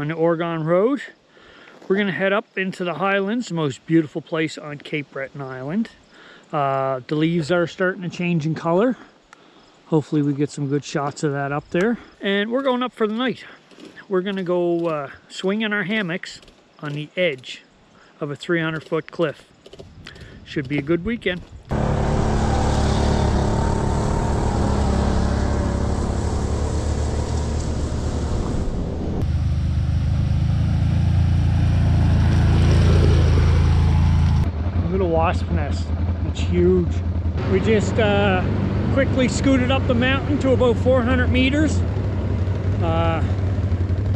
on the Oregon Road. We're gonna head up into the Highlands, the most beautiful place on Cape Breton Island. The leaves are starting to change in color. Hopefully we get some good shots of that up there. And we're going up for the night. We're gonna go swing in our hammocks on the edge of a 300-foot cliff. Should be a good weekend. Look at a wasp nest. It's huge. We just quickly scooted up the mountain to about 400 meters.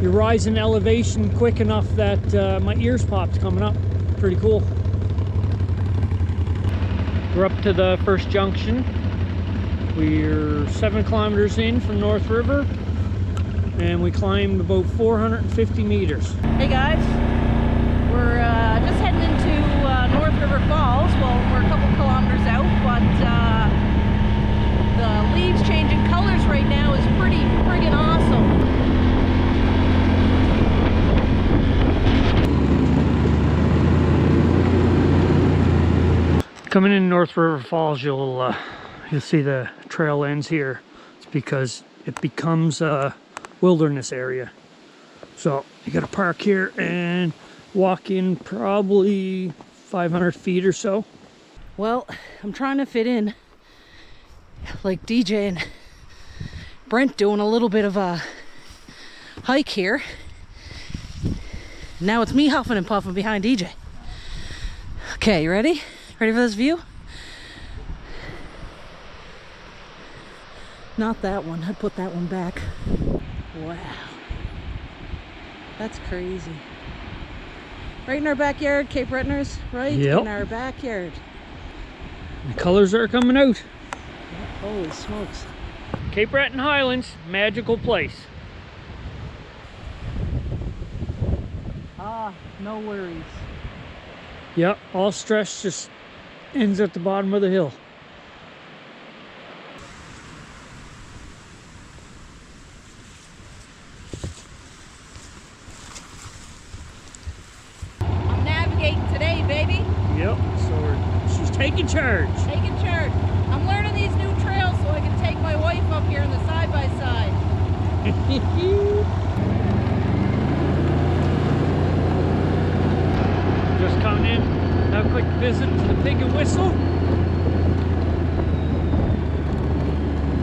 You rise in elevation quick enough that my ears popped coming up. Pretty cool. We're up to the first junction. We're 7 kilometers in from North River, and we climbed about 450 meters. Hey guys, we're just heading into North River Falls. Well, we're a couple kilometers out, but the leaves changing colors right now is pretty friggin' awesome. Coming in North River Falls, you'll see the trail ends here. It's because it becomes a wilderness area. So you got to park here and walk in probably 500 feet or so. Well, I'm trying to fit in like DJ and Brent doing a little bit of a hike here. Now it's me huffing and puffing behind DJ. Okay, you ready? Ready for this view? Not that one. I put that one back. Wow. That's crazy. Right in our backyard, Cape Bretoners. Right in our backyard. The colors are coming out. Holy smokes. Cape Breton Highlands, magical place. Ah, no worries. Yep, all stress just ends at the bottom of the hill. I'm navigating today, baby. Yep, so she's taking charge. Taking charge. I'm learning these new trails so I can take my wife up here in the side-by-side. Just coming in, have a quick visit to the Pig and Whistle.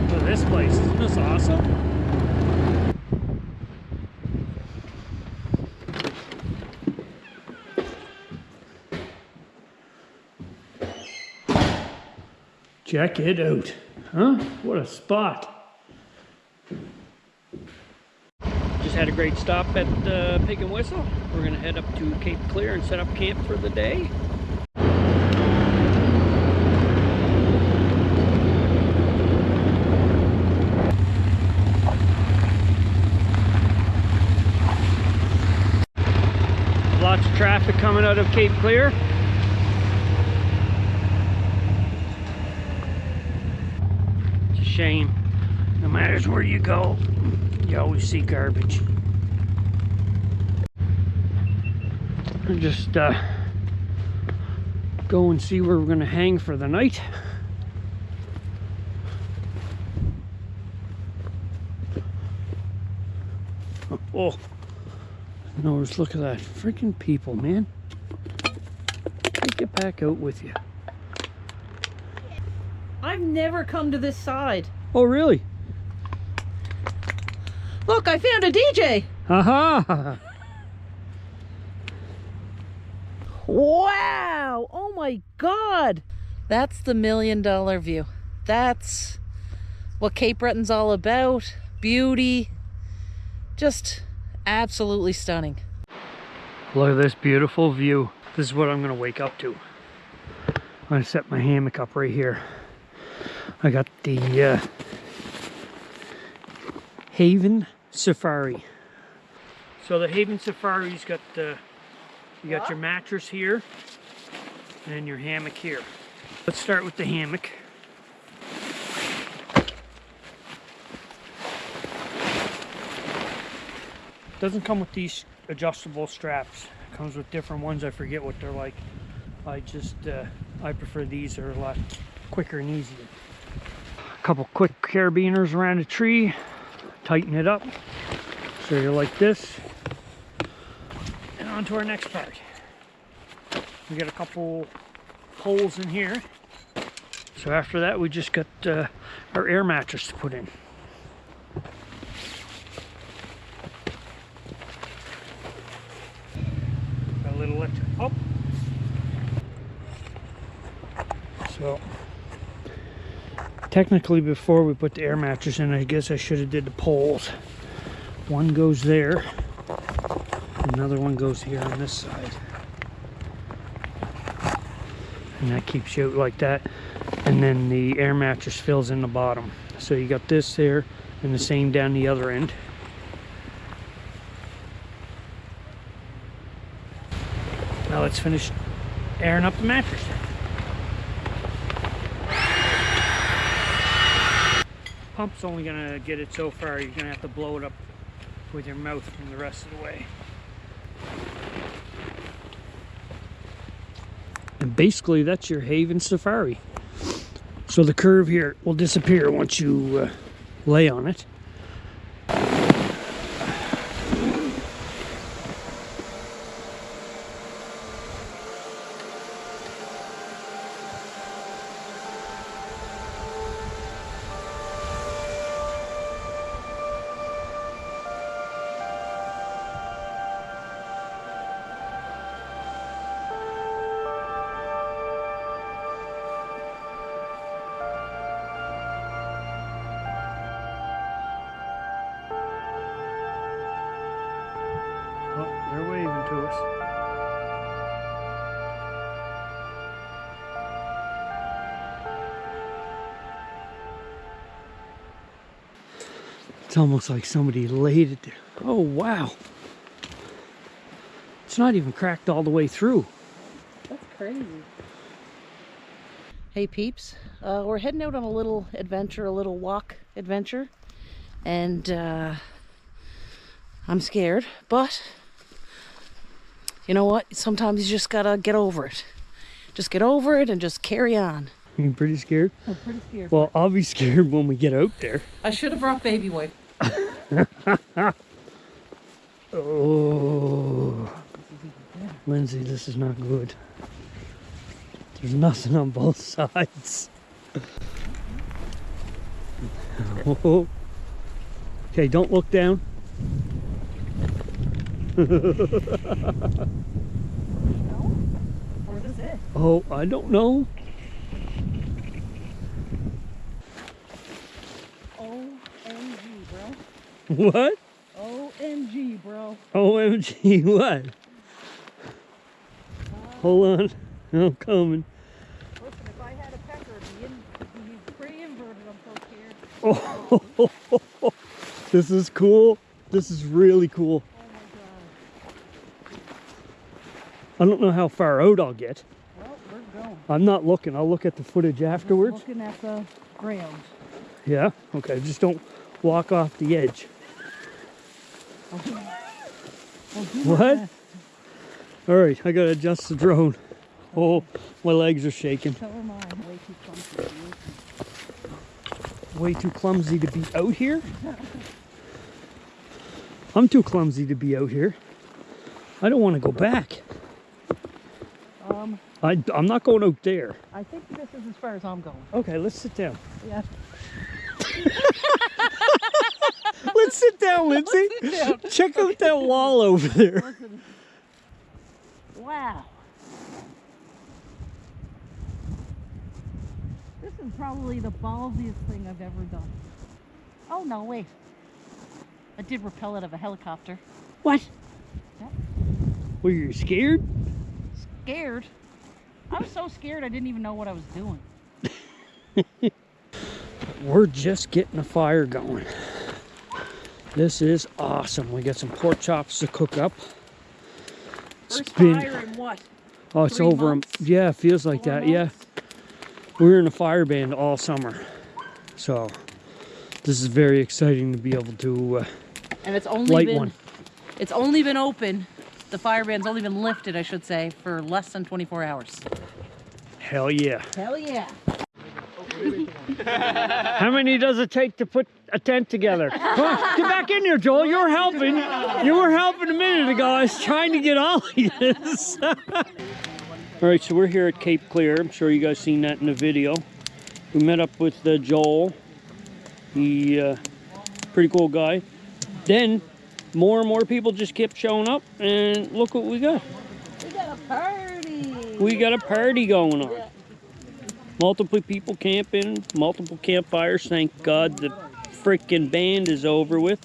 Look at this place, isn't this awesome? Check it out, huh? What a spot. Just had a great stop at Pig and Whistle. We're gonna head up to Cape Clear and set up camp for the day. Lots of traffic coming out of Cape Clear. It's a shame. No matter where you go, you always see garbage. I'll just go and see where we're gonna hang for the night. Oh, no, just look at that freaking people, man. Get back out with you. I've never come to this side. Oh, really? Look, I found a DJ. Haha. Wow. Oh my God. That's the $1 million view. That's what Cape Breton's all about. Beauty. Just absolutely stunning. Look at this beautiful view. This is what I'm gonna wake up to. I'm gonna set my hammock up right here. I got the Haven Safari. So the Haven Safari's got you got your mattress here and your hammock here. Let's start with the hammock. Doesn't come with these adjustable straps. It comes with different ones. I forget what they're like. I just, I prefer these. They're a lot quicker and easier. A couple quick carabiners around a tree. Tighten it up. So you're like this. And on to our next part. We got a couple holes in here. So after that, we just got our air mattress to put in. Got a little lift up. So technically, before we put the air mattress in, I guess I should have did the poles. One goes there. Another one goes here on this side. And that keeps you out like that. And then the air mattress fills in the bottom. So you got this there and the same down the other end. Now let's finish airing up the mattress. Pump's only gonna get it so far. You're gonna have to blow it up with your mouth from the rest of the way. And basically that's your Haven Safari. So the curve here will disappear once you lay on it. They're waving to us. It's almost like somebody laid it there. Oh, wow. It's not even cracked all the way through. That's crazy. Hey peeps, we're heading out on a little adventure, a little walk adventure. And I'm scared, but you know what? Sometimes you just gotta get over it. Just get over it and just carry on. You pretty scared? I'm pretty scared. Well, I'll be scared when we get out there. I should have brought baby wipe. Oh, Lindsay, this is not good. There's nothing on both sides. Oh. Okay, don't look down. Or is this it? Oh, I don't know. OMG, bro. What? OMG, bro. OMG, what? Hold on, I'm coming. Listen, if I had a pecker, he's pretty inverted. I'm so scared. Oh, this is cool. This is really cool. Oh my god. I don't know how far out I'll get. Well, we're going. I'm not looking. I'll look at the footage afterwards. Looking at the ground. Yeah? Okay, just don't walk off the edge. I'll do my What? best. All right, I gotta adjust the drone. Oh, my legs are shaking. So am I. Way too clumsy. Way too clumsy to be out here? I'm too clumsy to be out here. I don't want to go back. I'm not going out there. I think this is as far as I'm going. Okay, let's sit down. Yeah. Let's sit down, Lindsay. Sit down. Check out that wall over there. Listen. Wow. This is probably the ballsiest thing I've ever done. Oh no, wait. I did rappel out of a helicopter. What? Yep. Were you scared? Scared? I was so scared I didn't even know what I was doing. We're just getting a fire going. This is awesome. We got some pork chops to cook up. First fire in what? Oh, it's 3 over. months? Yeah, it feels like 4 that. Yeah. months? We were in a fire band all summer. So this is very exciting to be able to And it's only light been one. It's only been open, the fire ban's only been lifted, I should say, for less than 24 hours. Hell yeah. Hell yeah. How many does it take to put a tent together? Come on, get back in here, Joel. You were helping. You were helping a minute ago. I was trying to get all of this. All right, so we're here at Cape Clear. I'm sure you guys seen that in the video. We met up with Joel. He, pretty cool guy. Then more and more people just kept showing up, and look what we got. We got a party. We got a party going on. Multiple people camping, multiple campfires. Thank God the freaking band is over with.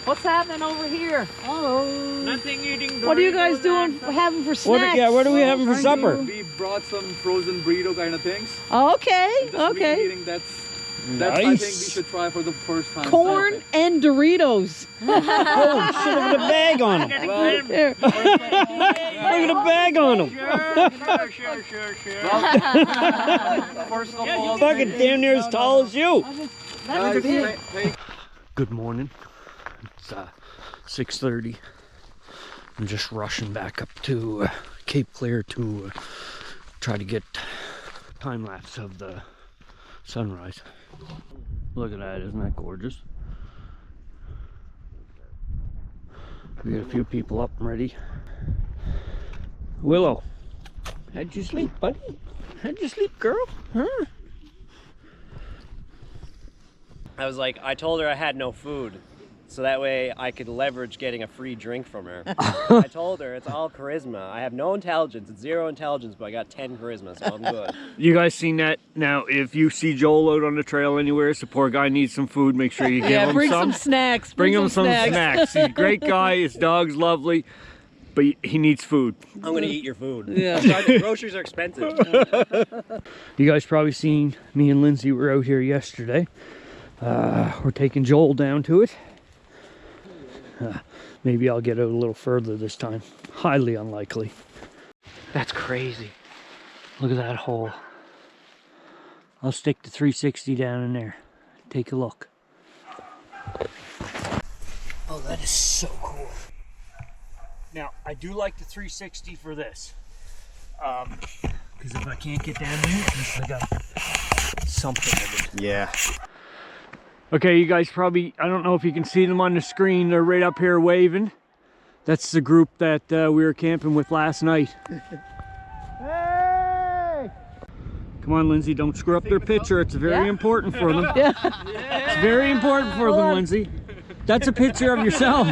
What's happening over here? Oh, nothing eating. What are you guys doing, having for snacks? What are we having for supper? We brought some frozen burrito kind of things. Oh, okay, Just okay. eating, that's Nice. I think we should try for the first time. Corn and Doritos. Oh, shit, look at the bag on them. Well, There. Look at the bag on them. first of all, Fucking damn near as tall as you. guys, thank Good morning. It's 6:30. I'm just rushing back up to Cape Clear to try to get time lapse of the sunrise. Look at that, isn't that gorgeous? We got a few people up and ready. Willow, how'd you sleep, buddy? How'd you sleep, girl? Huh? I was like, I told her I had no food, so that way I could leverage getting a free drink from her. I told her it's all charisma. I have no intelligence, it's 0 intelligence, but I got 10 charisma, so I'm good. You guys seen that? Now, if you see Joel out on the trail anywhere, the poor guy needs some food, make sure you give him bring some. some snacks. Bring him some snacks. He's a great guy, his dog's lovely, but he needs food. I'm gonna eat your food. Yeah. I'm sorry, the groceries are expensive. You guys probably seen me and Lindsay were out here yesterday. We're taking Joel down to it. Maybe I'll get out a little further this time. Highly unlikely. That's crazy. Look at that hole. I'll stick the 360 down in there. Take a look. Oh, that is so cool. Now, I do like the 360 for this. Because if I can't get down there, at least I got something of it. Yeah. Okay, you guys probably, I don't know if you can see them on the screen, they're right up here waving. That's the group that we were camping with last night. Hey! Come on, Lindsay, don't screw up their picture. It's very important for them. Yeah. It's very important for them, Lindsay. That's a picture of yourself.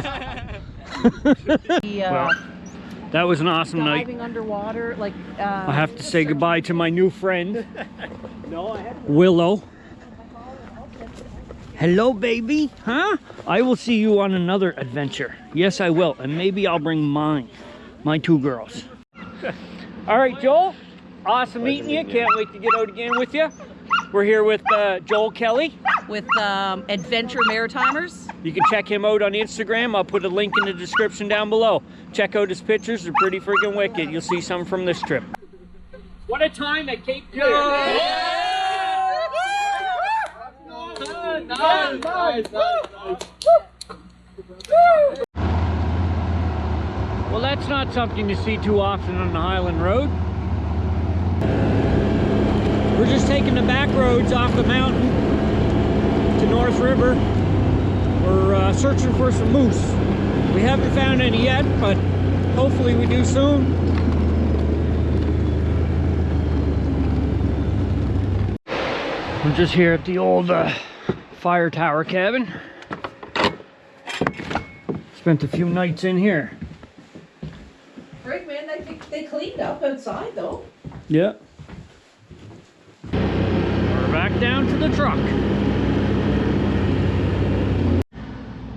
Well, that was an awesome night. Diving underwater, like. I have to say goodbye to my new friend, Willow. Hello, baby. Huh? I will see you on another adventure. Yes, I will. And maybe I'll bring my 2 girls. All right, Joel. Awesome meeting you. Can't wait to get out again with you. We're here with Joel Kelly. With Adventure Maritimers. You can check him out on Instagram. I'll put a link in the description down below. Check out his pictures. They're pretty freaking wicked. You'll see some from this trip. What a time at Cape Clear. Nice. Well, that's not something you see too often on the Highland Road. We're just taking the back roads off the mountain to North River. We're searching for some moose. We haven't found any yet, but hopefully we do soon. We're just here at the old fire tower cabin. Spent a few nights in here. Great, man. They cleaned up outside, though. Yeah. We're back down to the truck.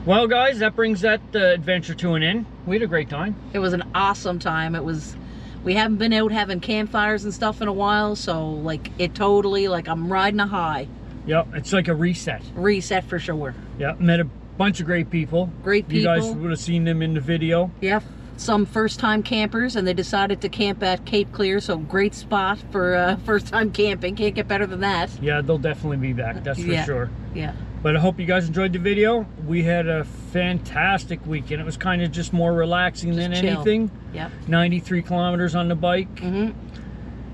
Well, guys, that brings that adventure to an end. We had a great time. It was an awesome time. We haven't been out having campfires and stuff in a while, so like it totally, like I'm riding a high. Yep, it's like a reset. Reset for sure. Yeah, met a bunch of great people. Great people. You guys would have seen them in the video. Yeah, some first-time campers, and they decided to camp at Cape Clear, so great spot for first-time camping. Can't get better than that. Yeah, they'll definitely be back, that's for sure. Yeah. But I hope you guys enjoyed the video. We had a fantastic weekend. It was kind of just more relaxing than chill. anything. Yep. 93 kilometers on the bike,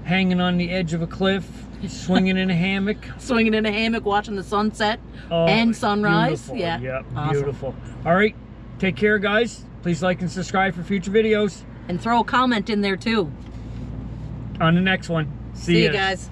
hanging on the edge of a cliff, swinging in a hammock. Swinging in a hammock, watching the sunset and sunrise. Beautiful. Yeah. Yep, Awesome. beautiful. All right, take care, guys. Please like and subscribe for future videos. And throw a comment in there too. On the next one. See you ya. guys.